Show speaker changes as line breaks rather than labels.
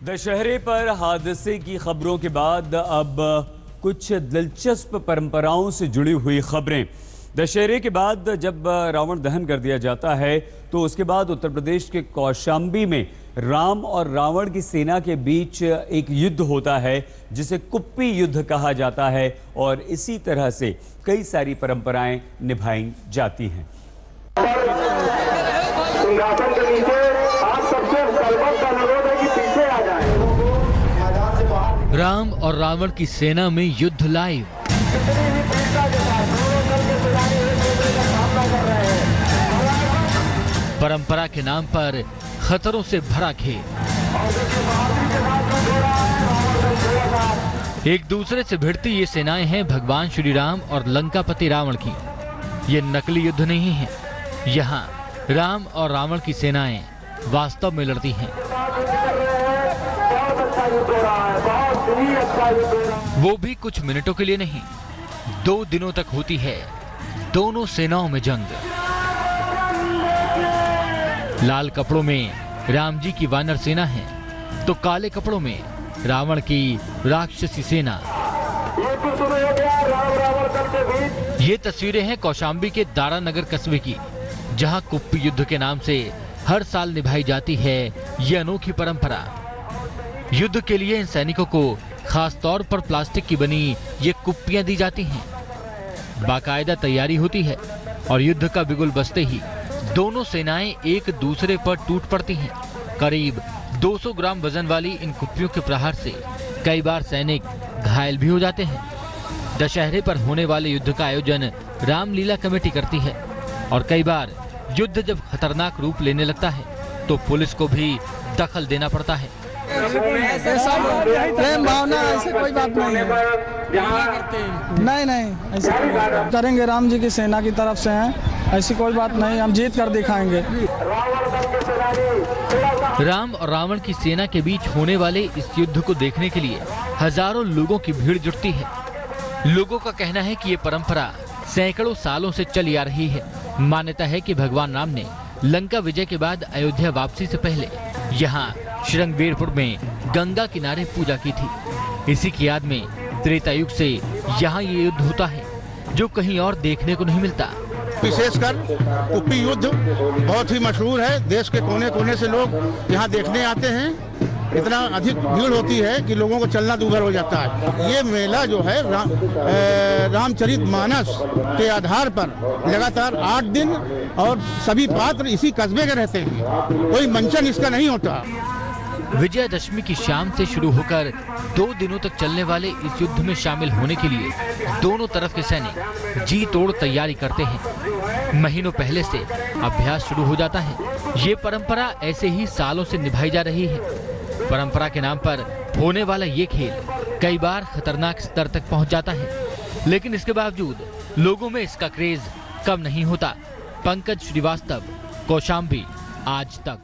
दशहरे पर हादसे की खबरों के बाद अब कुछ दिलचस्प परंपराओं से जुड़ी हुई खबरें। दशहरे के बाद जब रावण दहन कर दिया जाता है तो उसके बाद उत्तर प्रदेश के कौशाम्बी में राम और रावण की सेना के बीच एक युद्ध होता है जिसे कुप्पी युद्ध कहा जाता है और इसी तरह से कई सारी परंपराएं निभाई जाती हैं।
सिंहासन के नीचे आप सबसे सरबत का अनुरोध है कि पीछे आ जाएं।
राम और रावण की सेना में युद्ध लाइव। परंपरा के नाम पर खतरों से भरा खेल। एक दूसरे से भिड़ती ये सेनाएं हैं भगवान श्री राम और लंकापति रावण की। ये नकली युद्ध नहीं है, यहाँ राम और रावण की सेनाएं वास्तव में लड़ती हैं। वो भी कुछ मिनटों के लिए नहीं, 2 दिनों तक होती है दोनों सेनाओं में जंग। लाल कपड़ों में राम जी की वानर सेना है तो काले कपड़ों में रावण की राक्षसी सेना। ये तस्वीरें हैं कौशाम्बी के दारानगर कस्बे की, जहां कुप्पी युद्ध के नाम से हर साल निभाई जाती है ये अनोखी परंपरा। युद्ध के लिए इन सैनिकों को खास तौर पर प्लास्टिक की बनी ये कुप्पियां दी जाती हैं। बाकायदा तैयारी होती है और युद्ध का बिगुल बजते ही दोनों सेनाएं एक दूसरे पर टूट पड़ती हैं। करीब 200 ग्राम वजन वाली इन कुप्पियों के प्रहार से कई बार सैनिक घायल भी हो जाते हैं। दशहरे पर होने वाले युद्ध का आयोजन रामलीला कमेटी करती है और कई बार युद्ध जब खतरनाक रूप लेने लगता है तो पुलिस को भी दखल देना पड़ता है।
प्रेम भावना ऐसे कोई बात नहीं है। नहीं ऐसे करेंगे, राम जी की सेना की तरफ से हैं, ऐसी कोई बात नहीं, हम जीत कर दिखाएंगे।
राम और रावण की सेना के बीच होने वाले इस युद्ध को देखने के लिए हजारों लोगों की भीड़ जुटती है। लोगों का कहना है कि ये परंपरा सैकड़ों सालों से चली आ रही है। मान्यता है कि भगवान राम ने लंका विजय के बाद अयोध्या वापसी से पहले यहाँ श्रृंगवेरपुर में गंगा किनारे पूजा की थी। इसी की याद में त्रेता युग से यहाँ ये युद्ध होता है जो कहीं और देखने को नहीं मिलता।
विशेषकर कुप्पी युद्ध बहुत ही मशहूर है। देश के कोने कोने से लोग यहाँ देखने आते हैं। इतना अधिक भीड़ होती है कि लोगों को चलना दूभर हो जाता है। ये मेला जो है रामचरितमानस के आधार पर लगातार 8 दिन और सभी पात्र इसी कस्बे के रहते हैं। कोई मंचन इसका नहीं होता।
विजयादशमी की शाम से शुरू होकर 2 दिनों तक चलने वाले इस युद्ध में शामिल होने के लिए दोनों तरफ के सैनिक जी तोड़ तैयारी करते हैं। महीनों पहले से अभ्यास शुरू हो जाता है। ये परंपरा ऐसे ही सालों से निभाई जा रही है। परंपरा के नाम पर होने वाला ये खेल कई बार खतरनाक स्तर तक पहुंच जाता है, लेकिन इसके बावजूद लोगों में इसका क्रेज कम नहीं होता। पंकज श्रीवास्तव, कौशाम्बी, आज तक।